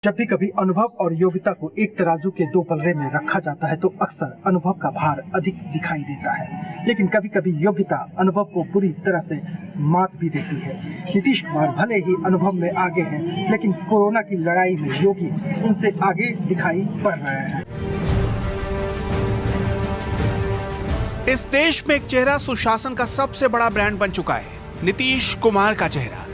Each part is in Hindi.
जब भी कभी अनुभव और योग्यता को एक तराजू के दो पल्ले में रखा जाता है तो अक्सर अनुभव का भार अधिक दिखाई देता है, लेकिन कभी कभी योग्यता अनुभव को पूरी तरह से मात भी देती है। नीतीश कुमार भले ही अनुभव में आगे हैं, लेकिन कोरोना की लड़ाई में योगी उनसे आगे दिखाई पड़ रहे हैं। इस देश में एक चेहरा सुशासन का सबसे बड़ा ब्रांड बन चुका है, नीतीश कुमार का चेहरा।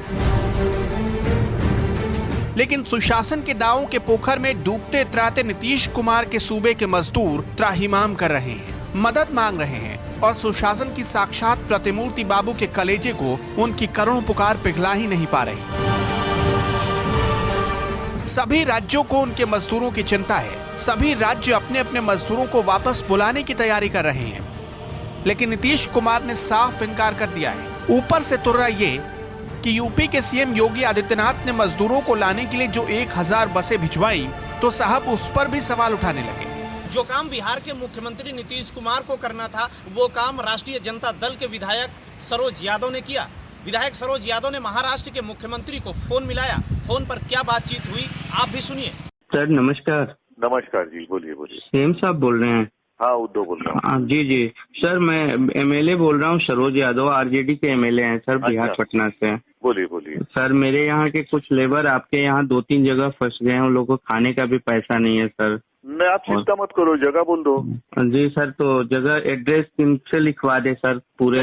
लेकिन सुशासन के दावों के पोखर में डूबते त्राते नीतीश कुमार के सूबे के मजदूर त्राहिमाम कर रहे हैं, मदद मांग रहे हैं और सुशासन की साक्षात प्रतिमूर्ति बाबू के कलेजे को उनकी करुण पुकार पिघला ही नहीं पा रही। सभी राज्यों को उनके मजदूरों की चिंता है, सभी राज्य अपने अपने मजदूरों को वापस बुलाने की तैयारी कर रहे हैं, लेकिन नीतीश कुमार ने साफ इनकार कर दिया है। ऊपर से तुर्रा ये कि यूपी के सीएम योगी आदित्यनाथ ने मजदूरों को लाने के लिए जो 1000 बसें भिजवाई तो साहब उस पर भी सवाल उठाने लगे। जो काम बिहार के मुख्यमंत्री नीतीश कुमार को करना था वो काम राष्ट्रीय जनता दल के विधायक सरोज यादव ने किया। विधायक सरोज यादव ने महाराष्ट्र के मुख्यमंत्री को फोन मिलाया। फोन पर क्या बातचीत हुई आप भी सुनिए। सर नमस्कार। नमस्कार जी, बोलिए बोलिए। सीएम साहब बोल रहे हैं? हाँ, उद्धव बोल रहा हूँ। जी जी सर, मैं एमएलए बोल रहा हूँ, सरोज यादव आरजेडी के एमएलए हैं सर, बिहार पटना से। बोलिए बोलिए। सर मेरे यहाँ के कुछ लेबर आपके यहाँ 2-3 जगह फंस गए हैं, उन लोगों को खाने का भी पैसा नहीं है सर। नहीं, आप चिंता मत करो, जगह बोल दो। जी सर, तो जगह एड्रेस किनसे लिखवा दे सर पूरे?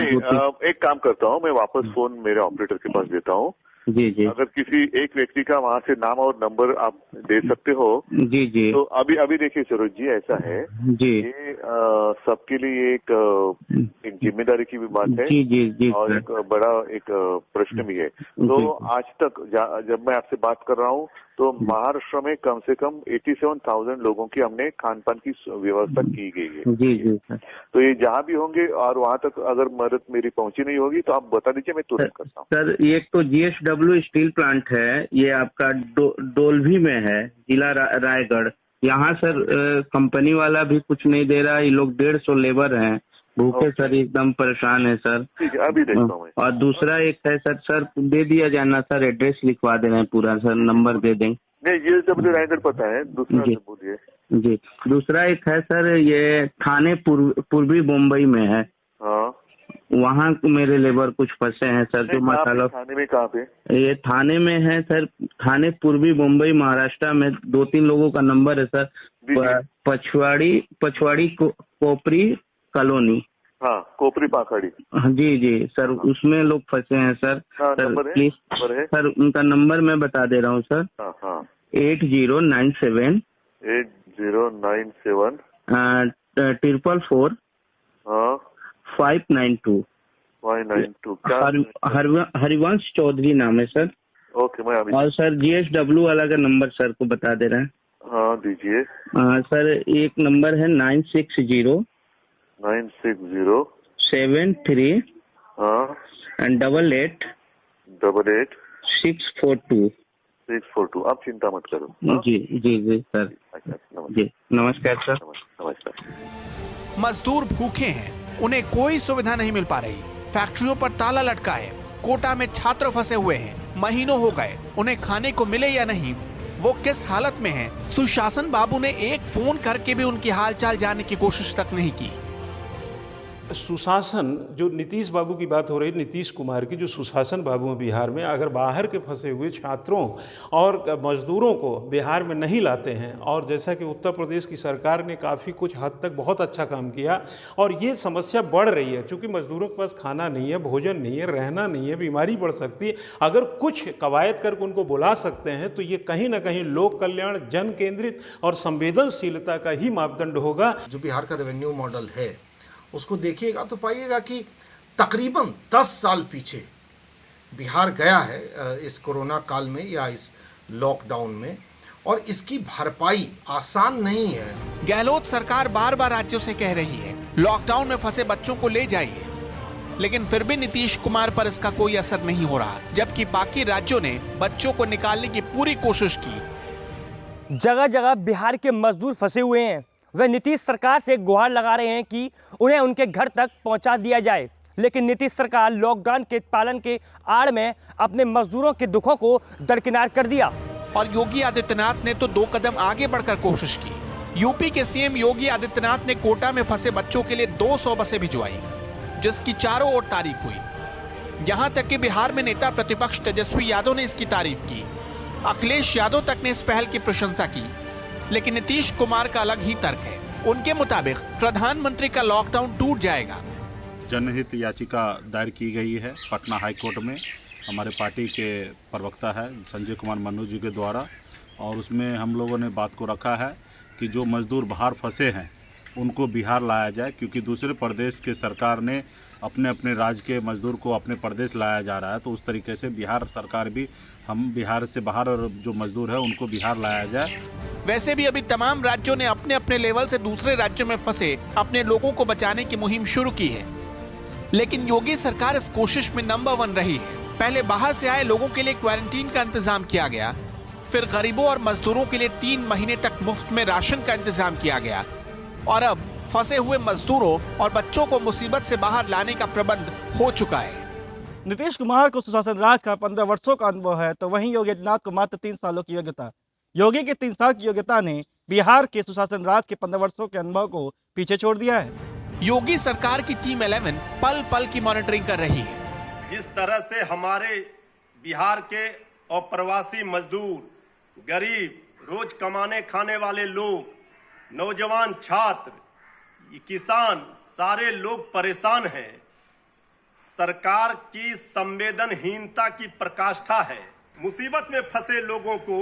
एक काम करता हूँ, मैं वापस फोन मेरे ऑपरेटर के पास देता हूँ। जी जी। अगर किसी एक व्यक्ति का वहाँ से नाम और नंबर आप दे सकते हो। जी जी। तो अभी देखिए सरोज जी, ऐसा है जी, ये सबके लिए एक जिम्मेदारी की भी बात है। जी जी जी। और एक बड़ा एक प्रश्न भी है। तो आज तक जब मैं आपसे बात कर रहा हूँ तो महाराष्ट्र में कम से कम 87,000 लोगों की हमने खान पान की व्यवस्था की गई है। जी जी सर। तो ये जहाँ भी होंगे और वहाँ तक अगर मदद मेरी पहुँची नहीं होगी तो आप बता दीजिए, मैं तुरंत करता हूँ। सर एक तो जीएसडब्ल्यू स्टील प्लांट है, ये आपका डोलभी में है, जिला रायगढ़। यहाँ सर कंपनी वाला भी कुछ नहीं दे रहा, ये लोग 150 लेबर हैं, भूखे सर, एकदम परेशान है सर। ठीक है, अभी देखता हूँ। और दूसरा एक है सर दे दिया जाना सर, एड्रेस लिखवा दे रहे हैं पूरा सर, नंबर दे देंगे। नहीं, जीएसडब्ल्यू रायगढ़ पता है। दूसरा बोलिए जी। दूसरा एक है सर, ये थाने पूर्वी मुंबई में है। हाँ, वहाँ मेरे लेबर कुछ फंसे हैं सर, जो मसाला। थाने में कहाँ पे? ये थाने में है सर, थाने पूर्वी मुंबई महाराष्ट्र में। 2-3 लोगों का नंबर है सर। पछवाड़ी कोपरी कॉलोनी। हाँ, कोपरी पाखड़ी। जी जी सर, उसमें लोग फंसे हैं सर। सर प्लीज सर उनका नंबर मैं बता दे रहा हूँ सर। 8097 444 592 हरिवंश चौधरी नाम है सर। ओके, मैं अभी। और सर जीएसडब्ल्यू वाला का नंबर सर को बता दे रहे हैं। हाँ, दीजिए। सर एक नंबर है 960 73 and 88 642। आप चिंता मत करो। जी जी जी सर। जी नमस्कार सर। नमस्कार। मजदूर भूखे हैं, उन्हें कोई सुविधा नहीं मिल पा रही, फैक्ट्रियों पर ताला लटका है, कोटा में छात्र फंसे हुए हैं, महीनों हो गए, उन्हें खाने को मिले या नहीं, वो किस हालत में हैं, सुशासन बाबू ने एक फोन करके भी उनकी हालचाल जानने की कोशिश तक नहीं की। सुशासन, जो नीतीश बाबू की बात हो रही है, नीतीश कुमार की, जो सुशासन बाबू हैं बिहार में, अगर बाहर के फंसे हुए छात्रों और मजदूरों को बिहार में नहीं लाते हैं, और जैसा कि उत्तर प्रदेश की सरकार ने काफ़ी कुछ हद तक बहुत अच्छा काम किया, और ये समस्या बढ़ रही है क्योंकि मजदूरों के पास खाना नहीं है, भोजन नहीं है, रहना नहीं है, बीमारी बढ़ सकती है। अगर कुछ कवायद करके उनको बुला सकते हैं तो ये कहीं ना कहीं लोक कल्याण, जन केंद्रित और संवेदनशीलता का ही मापदंड होगा। जो बिहार का रेवेन्यू मॉडल है उसको देखिएगा तो पाइएगा कि तकरीबन 10 साल पीछे बिहार गया है इस कोरोना काल में या इस लॉकडाउन में, और इसकी भरपाई आसान नहीं है। गहलोत सरकार बार बार राज्यों से कह रही है लॉकडाउन में फंसे बच्चों को ले जाइए, लेकिन फिर भी नीतीश कुमार पर इसका कोई असर नहीं हो रहा, जबकि बाकी राज्यों ने बच्चों को निकालने की पूरी कोशिश की। जगह जगह बिहार के मजदूर फंसे हुए हैं, वे नीतीश सरकार से गुहार लगा रहे हैं कि उन्हें उनके घर तक पहुंचा दिया जाए, लेकिन नीतीश सरकार लॉकडाउन के पालन के आड़ में अपने मजदूरों के दुखों को दरकिनार कर दिया। और योगी आदित्यनाथ ने तो 2 कदम आगे बढ़कर कोशिश की। यूपी के सीएम योगी आदित्यनाथ ने कोटा में फंसे बच्चों के लिए 200 बसें भिजवाई, जिसकी चारों ओर तारीफ हुई। यहां तक कि बिहार में नेता प्रतिपक्ष तेजस्वी यादव ने इसकी तारीफ की। अखिलेश यादव तक ने इस पहल की प्रशंसा की। लेकिन नीतीश कुमार का अलग ही तर्क है। उनके मुताबिक प्रधानमंत्री का लॉकडाउन टूट जाएगा। जनहित याचिका दायर की गई है पटना हाई कोर्ट में, हमारे पार्टी के प्रवक्ता है संजय कुमार मन्नू जी के द्वारा, और उसमें हम लोगों ने बात को रखा है कि जो मजदूर बाहर फंसे हैं उनको बिहार लाया जाए, क्योंकि दूसरे प्रदेश के सरकार ने अपने अपने राज्य के मजदूर को अपने प्रदेश लाया जा रहा है, तो उस तरीके से बिहार सरकार भी हम बिहार से बाहर और जो मजदूर है उनको बिहार लाया जाए। वैसे भी अभी तमाम राज्यों ने अपने अपने लेवल से दूसरे राज्यों में फंसे अपने लोगों को बचाने की मुहिम शुरू की है, लेकिन योगी सरकार इस कोशिश में नंबर 1 रही है। पहले बाहर से आए लोगों के लिए क्वारंटीन का इंतजाम किया गया, फिर गरीबों और मजदूरों के लिए 3 महीने तक मुफ्त में राशन का इंतजाम किया गया, और अब फंसे हुए मजदूरों और बच्चों को मुसीबत से बाहर लाने का प्रबंध हो चुका है। नीतीश कुमार को सुशासन राज का 15 वर्षों का अनुभव है, तो वहीं योगी आदित्यनाथ को मात्र 3 सालों की योग्यता। योगी की 3 साल की योग्यता ने बिहार के सुशासन राज के 15 वर्षों के अनुभव को पीछे छोड़ दिया है। योगी सरकार की टीम 11 पल पल की मॉनिटरिंग कर रही है। जिस तरह से हमारे बिहार के अप्रवासी मजदूर, गरीब, रोज कमाने खाने वाले लोग, नौजवान छात्र, किसान, सारे लोग परेशान हैं। सरकार की संवेदनहीनता की पराकाष्ठा है। मुसीबत में फंसे लोगों को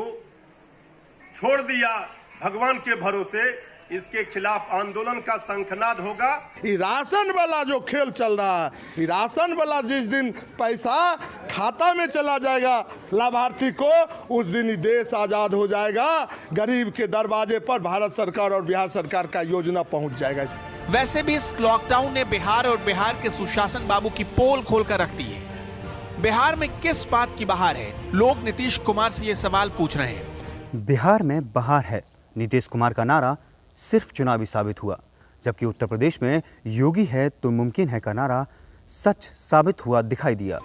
छोड़ दिया भगवान के भरोसे। इसके खिलाफ आंदोलन का शंखनाद होगा। राशन वाला जो खेल चल रहा है, राशन वाला जिस दिन पैसा खाता में चला जाएगा लाभार्थी को, उस दिन ही देश आजाद हो जाएगा। गरीब के दरवाजे पर भारत सरकार और बिहार सरकार का योजना पहुंच जाएगा। वैसे भी इस लॉकडाउन ने बिहार और बिहार के सुशासन बाबू की पोल खोलकर रख दी है। बिहार में किस बात की बहार है? लोग नीतीश कुमार से ये सवाल पूछ रहे हैं। बिहार में बहार है, नीतीश कुमार का नारा सिर्फ चुनावी साबित हुआ, जबकि उत्तर प्रदेश में योगी है तो मुमकिन है का नारा सच साबित हुआ दिखाई दिया।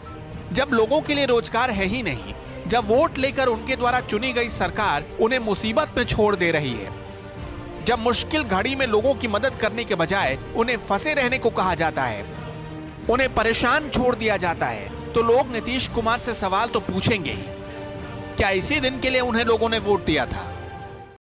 जब लोगों के लिए रोजगार है ही नहीं, जब वोट लेकर उनके द्वारा चुनी गई सरकार उन्हें मुसीबत में छोड़ दे रही है, जब मुश्किल घड़ी में लोगों की मदद करने के बजाय उन्हें फंसे रहने को कहा जाता है, उन्हें परेशान छोड़ दिया जाता है, तो लोग नीतीश कुमार से सवाल तो पूछेंगे ही। क्या इसी दिन के लिए उन्हें लोगों ने वोट दिया था?